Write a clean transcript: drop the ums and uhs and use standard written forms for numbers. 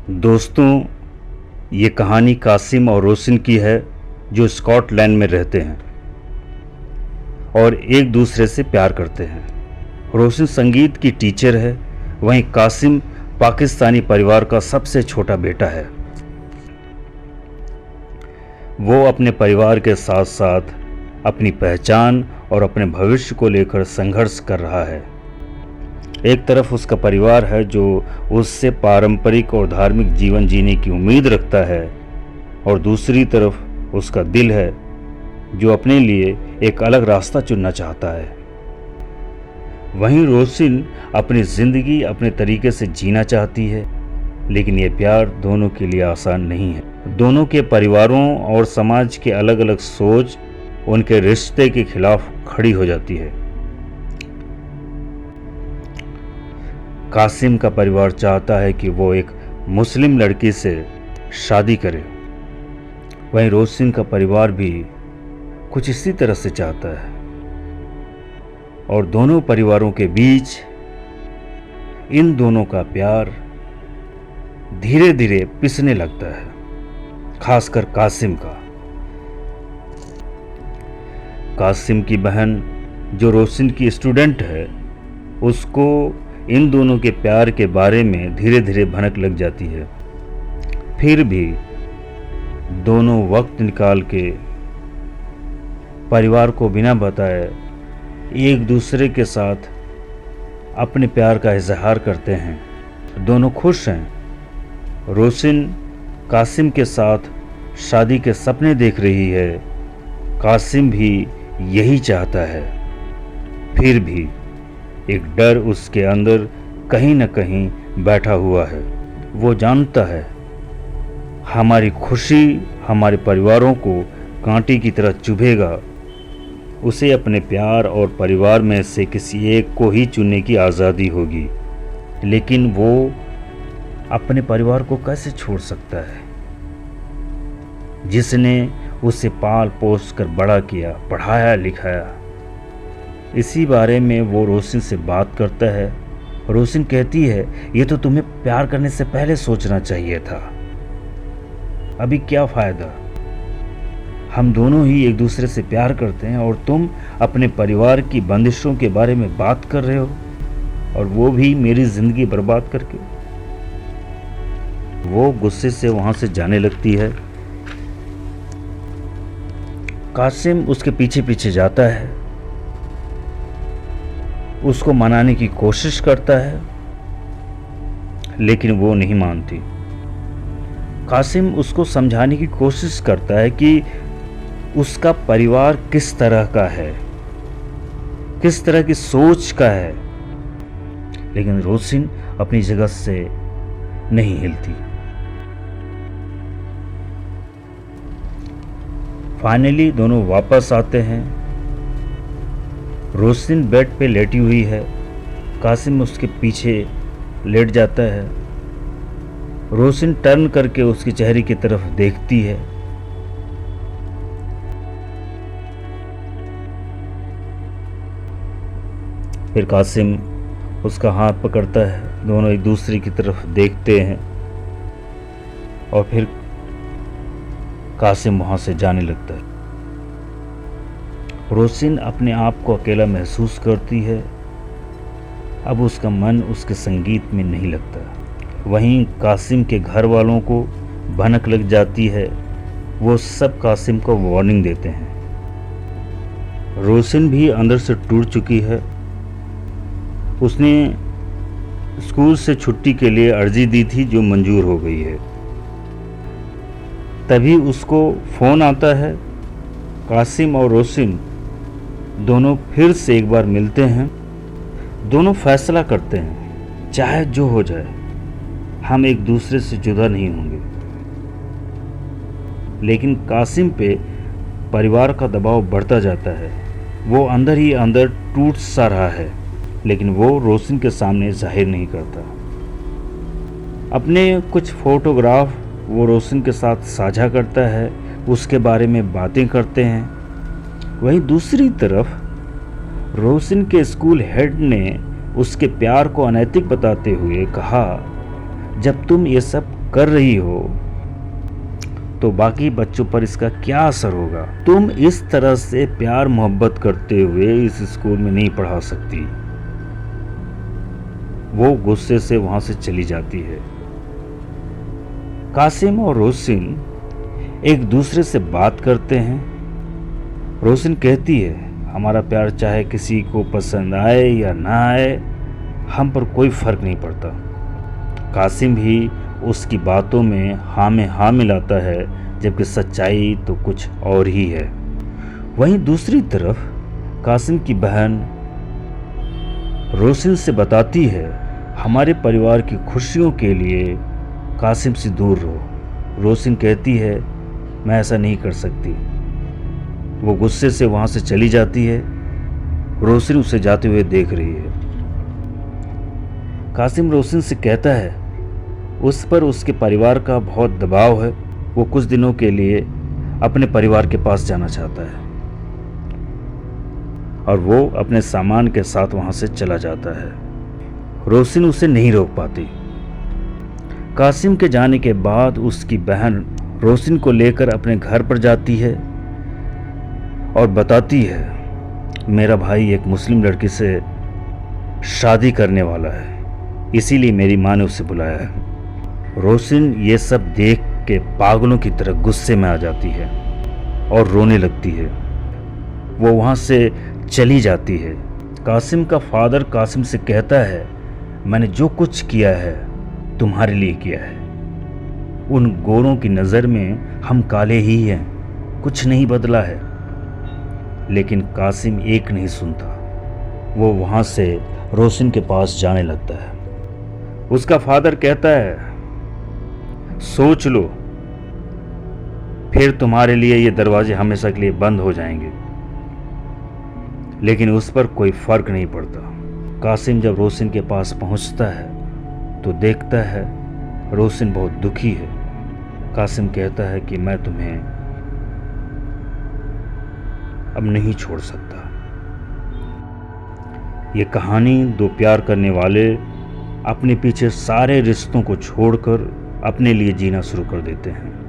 दोस्तों, ये कहानी कासिम और रोशन की है जो स्कॉटलैंड में रहते हैं और एक दूसरे से प्यार करते हैं। रोशन संगीत की टीचर है, वहीं कासिम पाकिस्तानी परिवार का सबसे छोटा बेटा है। वो अपने परिवार के साथ साथ अपनी पहचान और अपने भविष्य को लेकर संघर्ष कर रहा है। एक तरफ उसका परिवार है जो उससे पारंपरिक और धार्मिक जीवन जीने की उम्मीद रखता है और दूसरी तरफ उसका दिल है जो अपने लिए एक अलग रास्ता चुनना चाहता है। वहीं रोशिन अपनी ज़िंदगी अपने तरीके से जीना चाहती है, लेकिन ये प्यार दोनों के लिए आसान नहीं है। दोनों के परिवारों और समाज के अलग अलग सोच उनके रिश्ते के खिलाफ खड़ी हो जाती है। कासिम का परिवार चाहता है कि वो एक मुस्लिम लड़की से शादी करे, वहीं रोशिन का परिवार भी कुछ इसी तरह से चाहता है और दोनों परिवारों के बीच इन दोनों का प्यार धीरे धीरे पिसने लगता है, खासकर कासिम का। कासिम की बहन जो रोशिन की स्टूडेंट है, उसको इन दोनों के प्यार के बारे में धीरे धीरे भनक लग जाती है। फिर भी दोनों वक्त निकाल के परिवार को बिना बताए एक दूसरे के साथ अपने प्यार का इजहार करते हैं। दोनों खुश हैं। रोशिन कासिम के साथ शादी के सपने देख रही है, कासिम भी यही चाहता है। फिर भी एक डर उसके अंदर कहीं न कहीं बैठा हुआ है। वो जानता है हमारी खुशी हमारे परिवारों को कांटे की तरह चुभेगा। उसे अपने प्यार और परिवार में से किसी एक को ही चुनने की आज़ादी होगी, लेकिन वो अपने परिवार को कैसे छोड़ सकता है जिसने उसे पाल पोस कर बड़ा किया, पढ़ाया लिखाया। इसी बारे में वो रोशिन से बात करता है। रोशिन कहती है, ये तो तुम्हें प्यार करने से पहले सोचना चाहिए था, अभी क्या फ़ायदा। हम दोनों ही एक दूसरे से प्यार करते हैं और तुम अपने परिवार की बंदिशों के बारे में बात कर रहे हो, और वो भी मेरी ज़िंदगी बर्बाद करके। वो गुस्से से वहाँ से जाने लगती है। कासिम उसके पीछे पीछे जाता है, उसको मनाने की कोशिश करता है, लेकिन वो नहीं मानती। कासिम उसको समझाने की कोशिश करता है कि उसका परिवार किस तरह का है, किस तरह की सोच का है, लेकिन रोशिन अपनी जगह से नहीं हिलती। फाइनली दोनों वापस आते हैं। रोशिन बेड पे लेटी हुई है, कासिम उसके पीछे लेट जाता है। रोशिन टर्न करके उसके चेहरे की तरफ देखती है। फिर कासिम उसका हाथ पकड़ता है, दोनों एक दूसरे की तरफ देखते हैं और फिर कासिम वहां से जाने लगता है। रोशिन अपने आप को अकेला महसूस करती है। अब उसका मन उसके संगीत में नहीं लगता। वहीं कासिम के घर वालों को भनक लग जाती है। वो सब कासिम को वार्निंग देते हैं। रोशिन भी अंदर से टूट चुकी है। उसने स्कूल से छुट्टी के लिए अर्जी दी थी जो मंजूर हो गई है। तभी उसको फ़ोन आता है। कासिम और रोशिन दोनों फिर से एक बार मिलते हैं। दोनों फैसला करते हैं, चाहे जो हो जाए हम एक दूसरे से जुदा नहीं होंगे। लेकिन कासिम पे परिवार का दबाव बढ़ता जाता है। वो अंदर ही अंदर टूट सा रहा है, लेकिन वो रोशिन के सामने जाहिर नहीं करता। अपने कुछ फोटोग्राफ वो रोशिन के साथ साझा करता है, उसके बारे में बातें करते हैं। वहीं दूसरी तरफ रोशिन के स्कूल हेड ने उसके प्यार को अनैतिक बताते हुए कहा, जब तुम ये सब कर रही हो तो बाकी बच्चों पर इसका क्या असर होगा। तुम इस तरह से प्यार मोहब्बत करते हुए इस स्कूल में नहीं पढ़ा सकती। वो गुस्से से वहां से चली जाती है। कासिम और रोशिन एक दूसरे से बात करते हैं। रोशिन कहती है, हमारा प्यार चाहे किसी को पसंद आए या ना आए, हम पर कोई फर्क नहीं पड़ता। कासिम भी उसकी बातों में हाँ मिलाता है, जबकि सच्चाई तो कुछ और ही है। वहीं दूसरी तरफ कासिम की बहन रोशिन से बताती है, हमारे परिवार की खुशियों के लिए कासिम से दूर रहो। रोशिन कहती है, मैं ऐसा नहीं कर सकती। वो गुस्से से वहां से चली जाती है। रोशिन उसे जाते हुए देख रही है। कासिम रोशिन से कहता है, उस पर उसके परिवार का बहुत दबाव है। वो कुछ दिनों के लिए अपने परिवार के पास जाना चाहता है और वो अपने सामान के साथ वहां से चला जाता है। रोशिन उसे नहीं रोक पाती। कासिम के जाने के बाद उसकी बहन रोशिन को लेकर अपने घर पर जाती है और बताती है, मेरा भाई एक मुस्लिम लड़की से शादी करने वाला है, इसीलिए मेरी माँ ने उसे बुलाया है। रोशिन ये सब देख के पागलों की तरह गुस्से में आ जाती है और रोने लगती है। वो वहाँ से चली जाती है। कासिम का फादर कासिम से कहता है, मैंने जो कुछ किया है तुम्हारे लिए किया है। उन गोरों की नज़र में हम काले ही हैं, कुछ नहीं बदला है। लेकिन कासिम एक नहीं सुनता। वो वहाँ से रोशिन के पास जाने लगता है। उसका फादर कहता है, सोच लो, फिर तुम्हारे लिए ये दरवाजे हमेशा के लिए बंद हो जाएंगे। लेकिन उस पर कोई फर्क नहीं पड़ता। कासिम जब रोशिन के पास पहुंचता है तो देखता है रोशिन बहुत दुखी है। कासिम कहता है कि मैं तुम्हें अब नहीं छोड़ सकता। ये कहानी दो प्यार करने वाले अपने पीछे सारे रिश्तों को छोड़कर अपने लिए जीना शुरू कर देते हैं।